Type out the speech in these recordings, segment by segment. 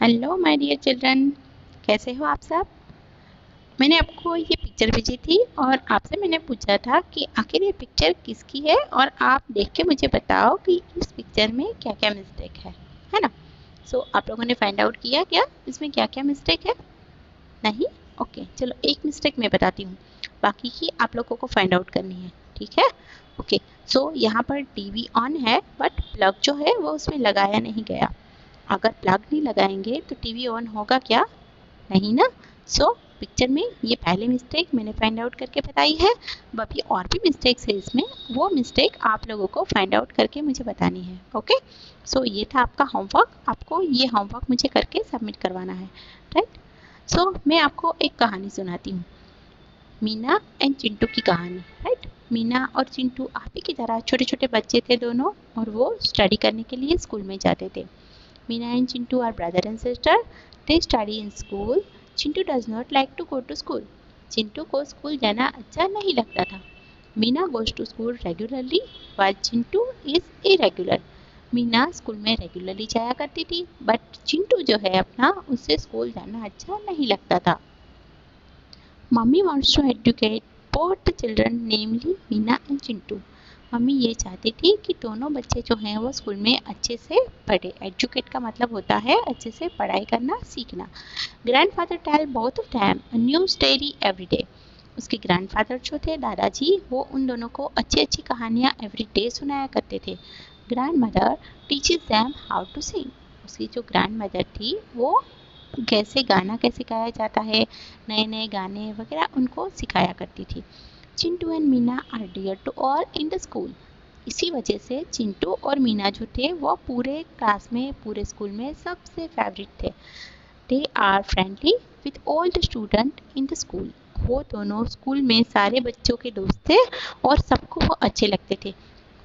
Hello my dear children, कैसे हो आप सब। मैंने आपको ये पिक्चर भेजी थी और आपसे मैंने पूछा था कि आखिर ये पिक्चर किसकी है और आप देख के मुझे बताओ कि इस पिक्चर में क्या क्या मिस्टेक है ना। आप लोगों ने फाइंड आउट किया क्या इसमें क्या क्या मिस्टेक है? नहीं? ओके, चलो एक मिस्टेक मैं बताती हूँ, बाकी की आप लोगों को फाइंड आउट करनी है, ठीक है। ओके, यहाँ पर टीवी ऑन है बट प्लग जो है वो उसमें लगाया नहीं गया। अगर प्लग नहीं लगाएंगे तो टीवी ऑन होगा क्या? नहीं ना। पिक्चर में ये पहली मिस्टेक मैंने फाइंड आउट करके बताई है। अभी और भी मिस्टेक्स है इसमें, वो मिस्टेक आप लोगों को फाइंड आउट करके मुझे बतानी है। ओके, ये था आपका होमवर्क, आपको ये होमवर्क मुझे करके सबमिट करवाना है, राइट। मैं आपको एक कहानी सुनाती हूँ, मीना एंड चिंटू की कहानी, राइट। मीना और चिंटू आप ही की तरह छोटे छोटे बच्चे थे दोनों, और वो स्टडी करने के लिए स्कूल में जाते थे। Meena and Chintu are brother and sister. They study in school. Chintu does not like to go to school. Chintu को स्कूल जाना अच्छा नहीं लगता था। Meena goes to school regularly while Chintu is irregular. Meena school में रेगुलरली जाया करती थी बट चिंटू जो है अपना, उससे स्कूल जाना अच्छा नहीं लगता था। Mummy wants to educate both the children, namely Meena and Chintu. Mummy ये चाहती थी कि दोनों बच्चे जो हैं वो स्कूल में अच्छे से पढ़े। एजुकेट का मतलब होता है अच्छे से पढ़ाई करना, सीखना। Grandfather tell both of them a new story every day. उसके ग्रैंडफादर जो थे दादाजी, वो उन दोनों को अच्छी अच्छी कहानियाँ एवरी डे सुनाया करते थे। Grandmother teaches them how to sing. उसकी जो ग्रैंड मदर थी वो गाना कैसे गाया जाता है, नए नए गाने वगैरह उनको सिखाया करती थी। Chintu and Meena are dear to all in the school. इसी वजह से चिंटू और मीना जो थे वो पूरे क्लास में, पूरे स्कूल में सबसे फेवरेट थे। They are friendly with all the student in the school. वो दोनों स्कूल में सारे बच्चों के दोस्त थे और सबको वो अच्छे लगते थे।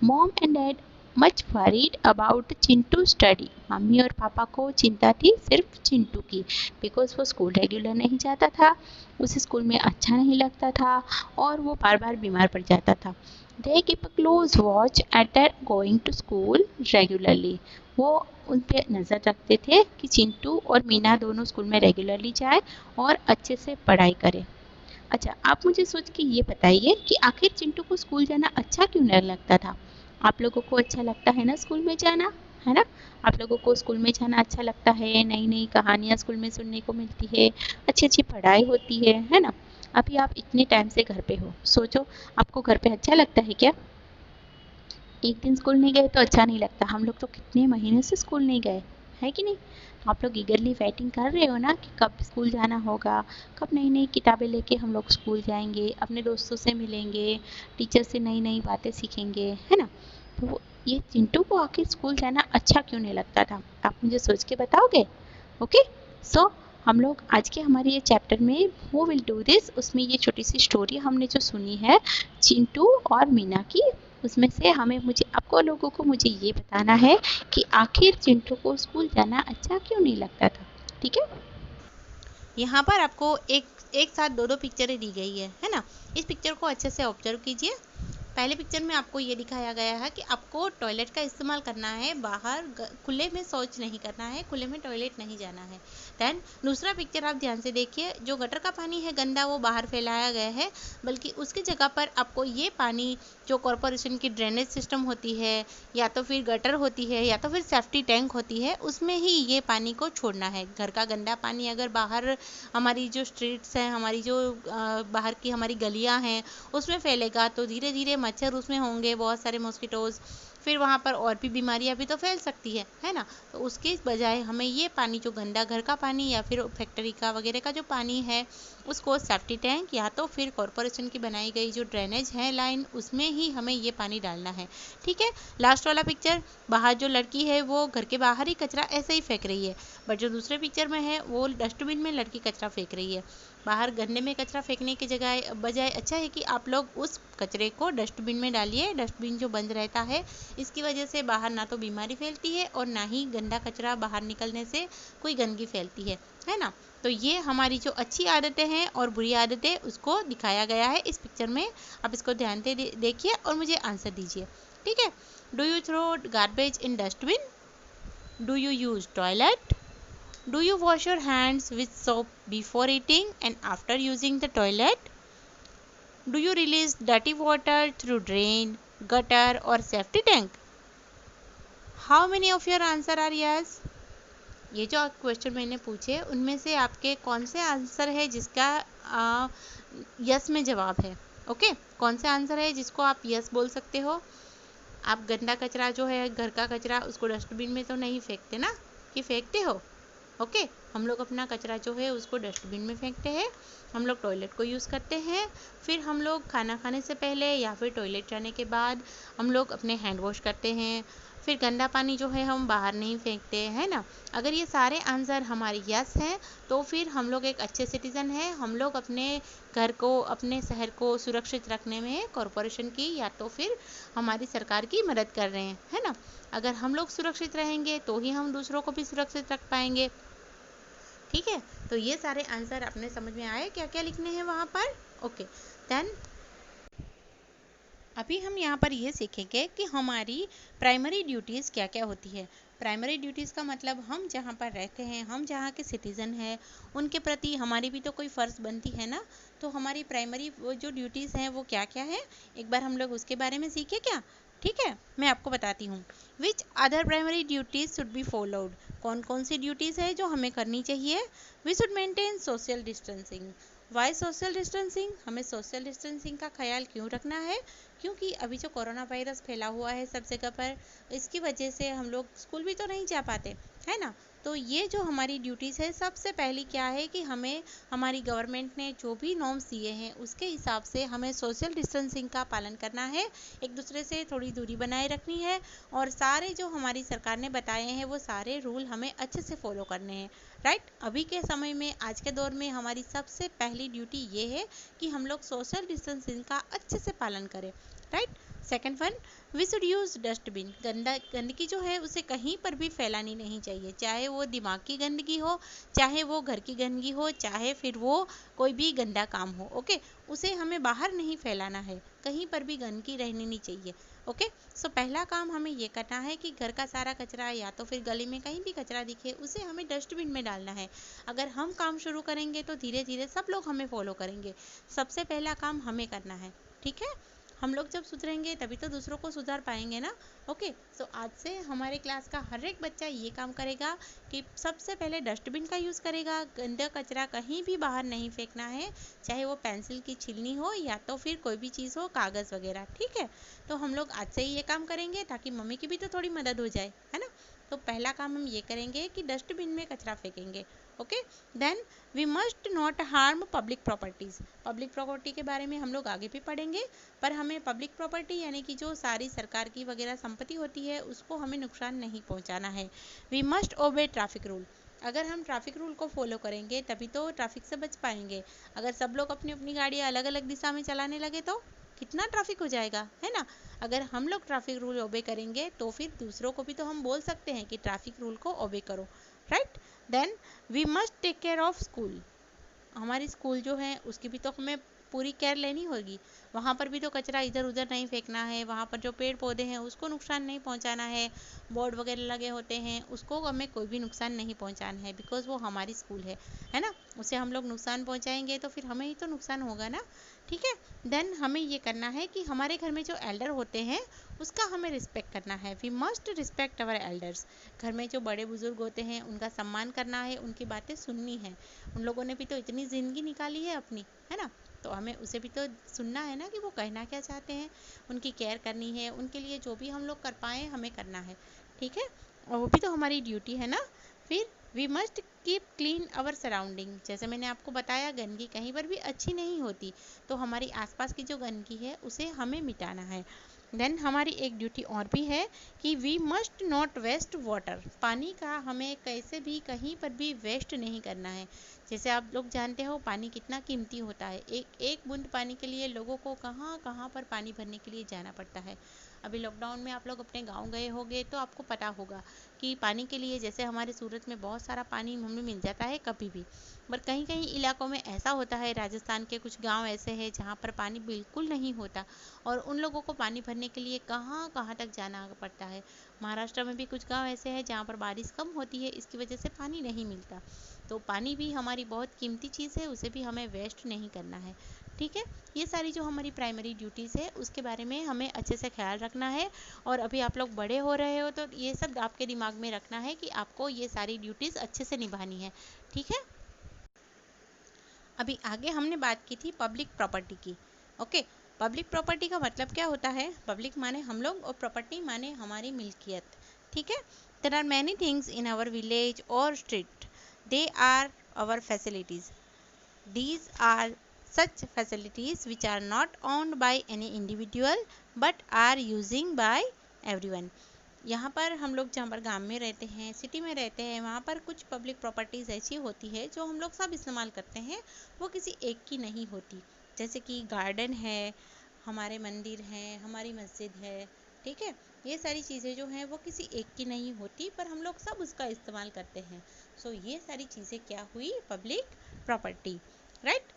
Mom and dad much worried about Chintu study. Mummy और पापा को चिंता थी सिर्फ चिंटू की, बिकॉज वो स्कूल रेगुलर नहीं जाता था, उसे स्कूल में अच्छा नहीं लगता था और वो बार बार बीमार पड़ जाता था। They keep a close watch at their going to school regularly. वो उन पे नज़र रखते थे कि चिंटू और मीना दोनों स्कूल में रेगुलरली जाए और अच्छे से पढ़ाई करें। अच्छा, आप मुझे सोच के ये बताइए कि आखिर चिंटू को स्कूल जाना अच्छा क्यों नहीं लगता था? आप लोगों को अच्छा लगता है ना स्कूल में जाना, है ना? आप लोगों को स्कूल में जाना अच्छा लगता है, नई नई कहानियाँ स्कूल में सुनने को मिलती है, अच्छी अच्छी पढ़ाई होती है ना? अभी आप इतने टाइम से घर पे हो, सोचो आपको घर पे अच्छा लगता है क्या? एक दिन स्कूल नहीं गए तो अच्छा नहीं लगता। हम लोग तो कितने महीने से स्कूल नहीं गए, है कि नहीं? आप लोग ईगरली वेटिंग कर रहे हो ना कि कब स्कूल जाना होगा, कब नई नई किताबें लेके हम लोग स्कूल जाएंगे, अपने दोस्तों से मिलेंगे, टीचर से नई नई बातें सीखेंगे, है ना। तो ये चिंटू को आखिर स्कूल जाना अच्छा क्यों नहीं लगता था, आप मुझे सोच के बताओगे? ओके, सो हम लोग आज के हमारे ये चैप्टर में हु विल डू दिस, उसमें ये छोटी सी स्टोरी हमने जो सुनी है चिंटू और मीना की, उसमें से हमें मुझे आपको लोगों को मुझे ये बताना है कि आखिर चिंटू को स्कूल जाना अच्छा क्यों नहीं लगता था, ठीक है। यहाँ पर आपको एक एक साथ दो दो पिक्चरें दी गई है ना। इस पिक्चर को अच्छे से ऑब्जर्व कीजिए। पहले पिक्चर में आपको ये दिखाया गया है कि आपको टॉयलेट का इस्तेमाल करना है, बाहर खुले में शौच नहीं करना है, खुले में टॉयलेट नहीं जाना है। देन दूसरा पिक्चर आप ध्यान से देखिए, जो गटर का पानी है गंदा वो बाहर फैलाया गया है, बल्कि उसकी जगह पर आपको ये पानी जो कॉरपोरेशन की ड्रेनेज सिस्टम होती है, या तो फिर गटर होती है, या तो फिर सेफ्टी टैंक होती है, उसमें ही ये पानी को छोड़ना है। घर का गंदा पानी अगर बाहर हमारी जो स्ट्रीट्स हैं, हमारी जो बाहर की हमारी गलियां हैं उसमें फैलेगा तो धीरे धीरे मच्छर उसमें होंगे, बहुत सारे मॉस्किटोज़, फिर वहाँ पर और भी बीमारियाँ भी तो फैल सकती है ना। तो उसके बजाय हमें ये पानी जो गंदा घर का पानी या फिर फैक्ट्री का वगैरह का जो पानी है, उसको सेफ्टी टैंक या तो फिर कॉरपोरेशन की बनाई गई जो ड्रेनेज है लाइन, उसमें ही हमें ये पानी डालना है, ठीक है। लास्ट वाला पिक्चर, बाहर जो लड़की है वो घर के बाहर ही कचरा ऐसे ही फेंक रही है, बट जो दूसरे पिक्चर में है वो डस्टबिन में लड़की कचरा फेंक रही है। बाहर गन्ने में कचरा फेंकने की जगह बजाय अच्छा है कि आप लोग उस कचरे को डस्टबिन में डालिए। डस्टबिन जो बंद रहता है, इसकी वजह से बाहर ना तो बीमारी फैलती है और ना ही गंदा कचरा बाहर निकलने से कोई गंदगी फैलती है ना। तो ये हमारी जो अच्छी आदतें हैं और बुरी आदतें उसको दिखाया गया है इस पिक्चर में। आप इसको ध्यान से देखिए और मुझे आंसर दीजिए, ठीक है। Do you throw garbage in dustbin? Do you use toilet? Do you wash your hands with soap before eating and after using the toilet? Do you release dirty water through drain, gutter और safety tank? How many of your answer are yes? ये जो question मैंने पूछे उनमें से आपके कौन से आंसर है जिसका यस में जवाब है? ओके, कौन से आंसर है जिसको आप यस बोल सकते हो? आप गंदा कचरा जो है, घर का कचरा, उसको डस्टबिन में तो नहीं फेंकते ना, कि फेंकते हो? ओके, हम लोग अपना कचरा जो है उसको डस्टबिन में फेंकते हैं। हम लोग टॉयलेट को यूज़ करते हैं। फिर हम लोग खाना खाने से पहले या फिर टॉयलेट जाने के बाद हम लोग अपने हैंड वॉश करते हैं। फिर गंदा पानी जो है हम बाहर नहीं फेंकते, है ना? अगर ये सारे आंसर हमारे यस हैं तो फिर हम लोग एक अच्छे सिटीज़न हैं। हम लोग अपने घर को, अपने शहर को सुरक्षित रखने में कॉरपोरेशन की या तो फिर हमारी सरकार की मदद कर रहे हैं, है ना? अगर हम लोग सुरक्षित रहेंगे तो ही हम दूसरों को भी सुरक्षित रख पाएंगे। ठीक है, तो ये सारे आंसर अपने समझ में आए, क्या क्या लिखने हैं वहाँ पर? ओके, देन अभी हम यहाँ पर ये सीखेंगे कि हमारी प्राइमरी ड्यूटीज़ क्या क्या होती है। प्राइमरी ड्यूटीज़ का मतलब हम जहाँ पर रहते हैं, हम जहाँ के सिटीज़न हैं, उनके प्रति हमारी भी तो कोई फ़र्ज़ बनती है ना। तो हमारी प्राइमरी जो ड्यूटीज़ हैं वो क्या क्या है, एक बार हम लोग उसके बारे में सीखे क्या? ठीक है, मैं आपको बताती हूँ। Which other primary duties should be followed? कौन कौन सी ड्यूटीज़ है जो हमें करनी चाहिए? We should maintain social distancing. Why social distancing? हमें सोशल डिस्टेंसिंग का ख्याल क्यों रखना है? क्योंकि अभी जो कोरोना वायरस फैला हुआ है सब जगह पर, इसकी वजह से हम लोग स्कूल भी तो नहीं जा पाते, है ना? तो ये जो हमारी ड्यूटीज़ है, सबसे पहली क्या है कि हमें हमारी गवर्नमेंट ने जो भी नॉर्म्स दिए हैं उसके हिसाब से हमें सोशल डिस्टेंसिंग का पालन करना है, एक दूसरे से थोड़ी दूरी बनाए रखनी है, और सारे जो हमारी सरकार ने बताए हैं वो सारे रूल हमें अच्छे से फॉलो करने हैं। राइट, अभी के समय में, आज के दौर में हमारी सबसे पहली ड्यूटी ये है कि हम लोग सोशल डिस्टेंसिंग का अच्छे से पालन करें। Right, second one, we should use dustbin. गंदगी जो है उसे कहीं पर भी फैलानी नहीं चाहिए, चाहे वो दिमाग की गंदगी हो, चाहे वो घर की गंदगी हो, चाहे फिर वो कोई भी गंदा काम हो। ओके, उसे हमें बाहर नहीं फैलाना है, कहीं पर भी गंदगी रहनी नहीं चाहिए। ओके, सो पहला काम हमें ये करना है कि घर का सारा कचरा या तो फिर गली में कहीं भी कचरा दिखे उसे हमें डस्टबिन में डालना है। अगर हम काम शुरू करेंगे तो धीरे धीरे सब लोग हमें फॉलो करेंगे। सबसे पहला काम हमें करना है, ठीक है? हम लोग जब सुधरेंगे तभी तो दूसरों को सुधार पाएंगे ना। ओके, सो आज से हमारे क्लास का हर एक बच्चा ये काम करेगा कि सबसे पहले डस्टबिन का यूज़ करेगा। गंदा कचरा कहीं भी बाहर नहीं फेंकना है, चाहे वो पेंसिल की छिलनी हो या तो फिर कोई भी चीज़ हो, कागज़ वगैरह। ठीक है, तो हम लोग आज से ही ये काम करेंगे ताकि मम्मी की भी तो थोड़ी मदद हो जाए, है ना? तो पहला काम हम ये करेंगे कि डस्टबिन में कचरा फेंकेंगे। Okay, then we must not harm public properties. Public property के बारे में हम लोग आगे भी पढ़ेंगे, पर हमें पब्लिक प्रॉपर्टी यानी कि जो सारी सरकार की वगैरह संपत्ति होती है उसको हमें नुकसान नहीं पहुंचाना है। We must obey traffic rule. अगर हम ट्रैफिक रूल को फॉलो करेंगे तभी तो ट्रैफिक से बच पाएंगे। अगर सब लोग अपनी अपनी गाड़ियाँ अलग अलग दिशा में चलाने लगे तो कितना ट्रैफिक हो जाएगा, है ना? अगर हम लोग ट्रैफिक रूल ओबे करेंगे तो फिर दूसरों को भी तो हम बोल सकते हैं कि ट्रैफिक रूल को ओबे करो। Right, then we must take care of school. हमारी स्कूल जो है उसकी भी तो हमें पूरी केयर लेनी होगी। वहाँ पर भी तो कचरा इधर उधर नहीं फेंकना है, वहाँ पर जो पेड़ पौधे हैं उसको नुकसान नहीं पहुँचाना है, बोर्ड वगैरह लगे होते हैं उसको हमें कोई भी नुकसान नहीं पहुँचाना है, बिकॉज़ वो हमारी स्कूल है ना? उसे हम लोग नुकसान पहुँचाएंगे तो फिर हमें ही तो नुकसान होगा ना। ठीक है, देन हमें ये करना है कि हमारे घर में जो एल्डर होते हैं उसका हमें रिस्पेक्ट करना है। We must respect our elders. घर में जो बड़े बुजुर्ग होते हैं उनका सम्मान करना है, उनकी बातें सुननी है। उन लोगों ने भी तो इतनी ज़िंदगी निकाली है अपनी, है ना? तो हमें उसे भी तो सुनना है ना कि वो कहना क्या चाहते हैं, उनकी केयर करनी है, उनके लिए जो भी हम लोग कर पाएँ हमें करना है। ठीक है, और वो भी तो हमारी ड्यूटी है ना। फिर we must keep clean our surrounding. जैसे मैंने आपको बताया गंदगी कहीं पर भी अच्छी नहीं होती, तो हमारी आसपास की जो गंदगी है उसे हमें मिटाना है। देन हमारी एक ड्यूटी और भी है कि we must not waste water. पानी का हमें कैसे भी कहीं पर भी वेस्ट नहीं करना है। जैसे आप लोग जानते हो पानी कितना कीमती होता है, एक एक बूंद पानी के लिए लोगों को कहाँ कहाँ पर पानी भरने के लिए जाना पड़ता है। अभी लॉकडाउन में आप लोग अपने गांव गए होंगे तो आपको पता होगा कि पानी के लिए जैसे हमारे सूरत में बहुत सारा पानी हमें मिल जाता है कभी भी, पर कहीं कहीं इलाकों में ऐसा होता है, राजस्थान के कुछ गांव ऐसे हैं जहां पर पानी बिल्कुल नहीं होता और उन लोगों को पानी भरने के लिए कहाँ कहाँ तक जाना पड़ता है। महाराष्ट्र में भी कुछ गांव ऐसे हैं जहाँ पर बारिश कम होती है, इसकी वजह से पानी नहीं मिलता। तो पानी भी हमारी बहुत कीमती चीज़ है, उसे भी हमें वेस्ट नहीं करना है। ठीक है, ये सारी जो हमारी प्राइमरी ड्यूटीज़ है उसके बारे में हमें अच्छे से ख्याल रखना है। और अभी आप लोग बड़े हो रहे हो तो ये सब आपके दिमाग में रखना है कि आपको ये सारी ड्यूटीज़ अच्छे से निभानी है। ठीक है, अभी आगे हमने बात की थी पब्लिक प्रॉपर्टी की। ओके, पब्लिक प्रॉपर्टी का मतलब क्या होता है? पब्लिक माने हम लोग और प्रॉपर्टी माने हमारी मिल्कियत। ठीक है, there are many things in our village और street, they are our facilities. These are such facilities which are not owned by any individual but are using by everyone. यहाँ पर हम लोग जहाँ पर गांव में रहते हैं, सिटी में रहते हैं, वहाँ पर कुछ पब्लिक प्रॉपर्टीज़ ऐसी होती है जो हम लोग सब इस्तेमाल करते हैं, वो किसी एक की नहीं होती। जैसे कि गार्डन है, हमारे मंदिर हैं, हमारी मस्जिद है। ठीक है, ये सारी चीज़ें जो हैं वो किसी एक की नहीं होती, पर हम लोग सब उसका इस्तेमाल करते हैं। सो ये सारी चीज़ें क्या हुई? Public property, right.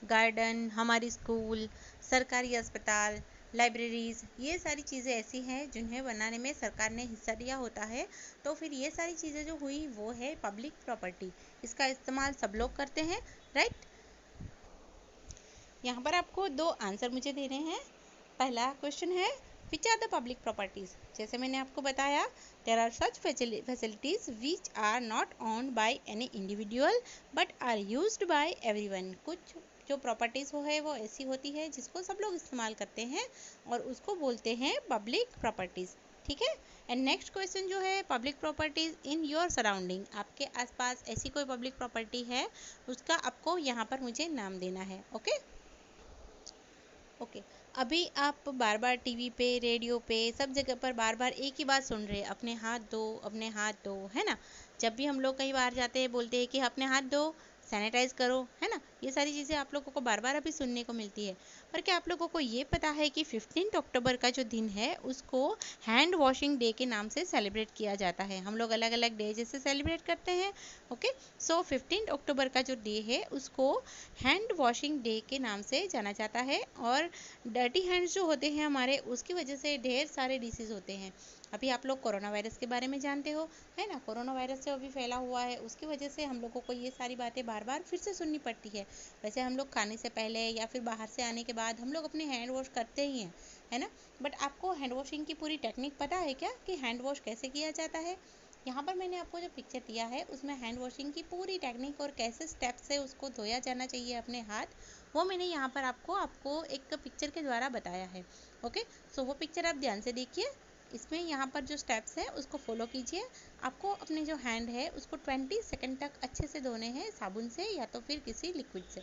गार्डन, हमारी स्कूल, सरकारी अस्पताल, लाइब्रेरीज, ये सारी चीज़ें ऐसी हैं जिन्हें बनाने में सरकार ने हिस्सा दिया होता है। तो फिर ये सारी चीज़ें जो हुई वो है पब्लिक प्रॉपर्टी, इसका इस्तेमाल सब लोग करते हैं, राइट। यहाँ पर आपको दो आंसर मुझे देने हैं। पहला क्वेश्चन है which are the public properties. जैसे मैंने आपको बताया, there are such facilities which are not owned by any individual but are used by everyone. कुछ जो प्रॉपर्टीज वो ऐसी होती है जिसको सब लोग इस्तेमाल करते हैं और उसको बोलते हैं पब्लिक प्रॉपर्टीज। ठीक है, एंड नेक्स्ट क्वेश्चन जो है public properties in your surrounding, आपके आसपास ऐसी कोई पब्लिक प्रॉपर्टी है उसका आपको यहाँ पर मुझे नाम देना है। ओके ओके, अभी आप बार बार टीवी पे, रेडियो पे, सब जगह पर बार बार एक ही बात सुन रहे हैं, अपने हाथ धो, अपने हाथ धो, है ना। जब भी हम लोग कहीं बाहर जाते हैं बोलते हैं कि अपने हाथ धो, सैनिटाइज करो, है ना। ये सारी चीज़ें आप लोगों को बार बार अभी सुनने को मिलती है। पर क्या आप लोगों को ये पता है कि 15 अक्टूबर का जो दिन है उसको हैंड वॉशिंग डे के नाम से सेलिब्रेट किया जाता है। हम लोग अलग अलग डे जैसे सेलिब्रेट करते हैं। ओके, सो 15 अक्टूबर का जो डे है उसको हैंड वॉशिंग डे के नाम से जाना जाता है। और डर्टी हैंड्स जो होते हैं हमारे, उसकी वजह से ढेर सारे डिसीज़ होते हैं। अभी आप लोग कोरोना वायरस के बारे में जानते हो, है ना। कोरोना वायरस जो अभी फैला हुआ है उसकी वजह से हम लोगों को ये सारी बातें बार बार फिर से सुननी पड़ती है। वैसे हम लोग खाने से पहले या फिर बाहर से आने के बाद हम लोग अपने हैंड वॉश करते ही हैं, है ना। बट आपको हैंड वॉशिंग की पूरी टेक्निक पता है क्या कि हैंड वॉश कैसे किया जाता है? यहाँ पर मैंने आपको जो पिक्चर दिया है उसमें हैंड वॉशिंग की पूरी टेक्निक और कैसे स्टेप से उसको धोया जाना चाहिए अपने हाथ, वो मैंने यहाँ पर आपको एक पिक्चर के द्वारा बताया है। ओके, सो वो पिक्चर आप ध्यान से देखिए। इसमें यहाँ पर जो स्टेप्स है उसको फॉलो कीजिए। आपको अपने जो हैंड है उसको 20 सेकंड तक अच्छे से धोने हैं, साबुन से या तो फिर किसी लिक्विड से,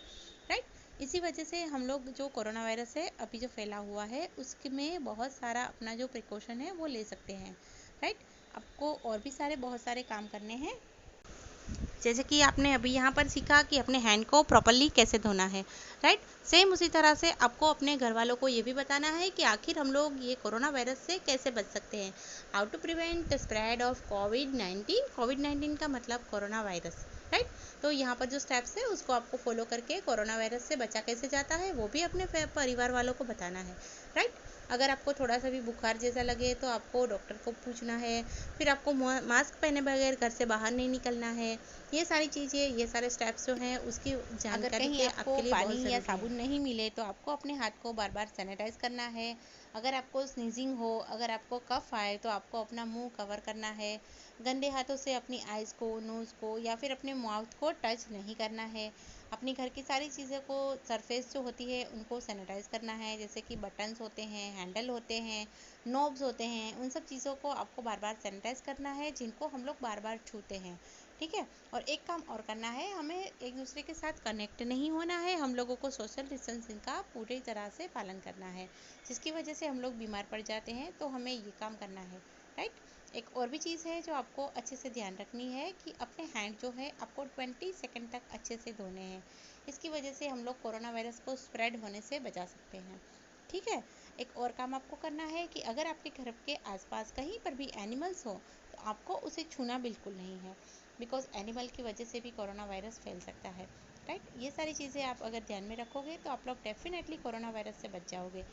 राइट। इसी वजह से हम लोग जो कोरोना वायरस है अभी जो फैला हुआ है उसमें बहुत सारा अपना जो प्रिकॉशन है वो ले सकते हैं, राइट। आपको और भी बहुत सारे काम करने हैं, जैसे कि आपने अभी यहाँ पर सीखा कि अपने हैंड को प्रॉपरली कैसे धोना है, राइट। सेम उसी तरह से आपको अपने घर वालों को ये भी बताना है कि आखिर हम लोग ये कोरोना वायरस से कैसे बच सकते हैं। How to prevent the spread of कोविड-19। कोविड-19 का मतलब कोरोना वायरस, राइट। तो यहाँ पर जो स्टेप्स है उसको आपको फॉलो करके कोरोना वायरस से बचा कैसे जाता है वो भी अपने परिवार वालों को बताना है, राइट। अगर आपको थोड़ा सा भी बुखार जैसा लगे तो आपको डॉक्टर को पूछना है। फिर आपको मास्क पहने बगैर घर से बाहर नहीं निकलना है। ये सारी चीज़ें, ये सारे स्टेप्स जो हैं उसकी जानकारी के आपके लिए पानी या साबुन नहीं मिले तो आपको अपने हाथ को बार बार सैनिटाइज करना है। अगर आपको स्नीजिंग हो, अगर आपको कफ आए तो आपको अपना मुंह कवर करना है। गंदे हाथों से अपनी आइज़ को, नोज़ को या फिर अपने माउथ को टच नहीं करना है। अपनी घर की सारी चीज़ों को, सरफेस जो होती है उनको सैनिटाइज करना है, जैसे कि बटन्स होते हैं, हैंडल होते हैं, नॉब्स होते हैं, उन सब चीज़ों को आपको बार बार सैनिटाइज करना है जिनको हम लोग बार बार छूते हैं, ठीक है। और एक काम और करना है, हमें एक दूसरे के साथ कनेक्ट नहीं होना है। हम लोगों को सोशल डिस्टेंसिंग का पूरी तरह से पालन करना है, जिसकी वजह से हम लोग बीमार पड़ जाते हैं। तो हमें ये काम करना है, राइट। एक और भी चीज़ है जो आपको अच्छे से ध्यान रखनी है कि अपने हैंड जो है आपको 20 सेकंड तक अच्छे से धोने हैं। इसकी वजह से हम लोग कोरोना वायरस को स्प्रेड होने से बचा सकते हैं, ठीक है। एक और काम आपको करना है कि अगर आपके घर के आसपास कहीं पर भी एनिमल्स हो तो आपको उसे छूना बिल्कुल नहीं है, बिकॉज एनिमल की वजह से भी कोरोना वायरस फैल सकता है, राइट। ये सारी चीज़ें आप अगर ध्यान में रखोगे तो आप लोग डेफिनेटली कोरोना वायरस से बच जाओगे।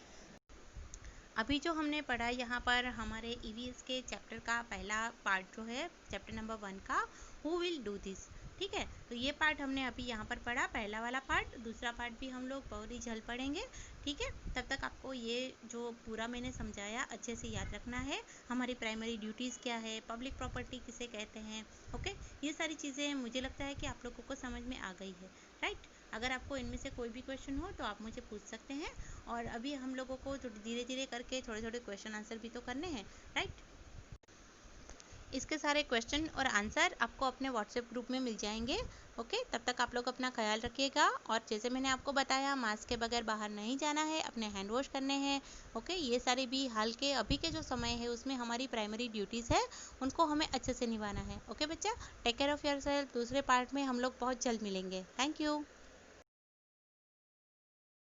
अभी जो हमने पढ़ा यहाँ पर हमारे ईवीएस के चैप्टर का पहला पार्ट जो है चैप्टर नंबर 1 का हु विल डू दिस, ठीक है। तो ये पार्ट हमने अभी यहाँ पर पढ़ा, पहला वाला पार्ट। दूसरा पार्ट भी हम लोग बहुत ही जल्द पढ़ेंगे, ठीक है। तब तक आपको ये जो पूरा मैंने समझाया अच्छे से याद रखना है। हमारी प्राइमरी ड्यूटीज़ क्या है, पब्लिक प्रॉपर्टी किसे कहते हैं, ओके। ये सारी चीज़ें मुझे लगता है कि आप लोगों को समझ में आ गई है, राइट। अगर आपको इनमें से कोई भी क्वेश्चन हो तो आप मुझे पूछ सकते हैं। और अभी हम लोगों को धीरे धीरे करके थोड़े थोड़े क्वेश्चन आंसर भी तो करने हैं, राइट। इसके सारे क्वेश्चन और आंसर आपको अपने व्हाट्सएप ग्रुप में मिल जाएंगे, ओके। तब तक आप लोग अपना ख्याल रखिएगा। और जैसे मैंने आपको बताया, मास्क के बगैर बाहर नहीं जाना है, अपने हैंड वॉश करने हैं, ओके। ये सारे भी हाल के अभी के जो समय है उसमें हमारी प्राइमरी ड्यूटीज़ है, उनको हमें अच्छे से निभाना है, ओके बच्चा। Take care of yourself. दूसरे पार्ट में हम लोग बहुत जल्द मिलेंगे। Thank you.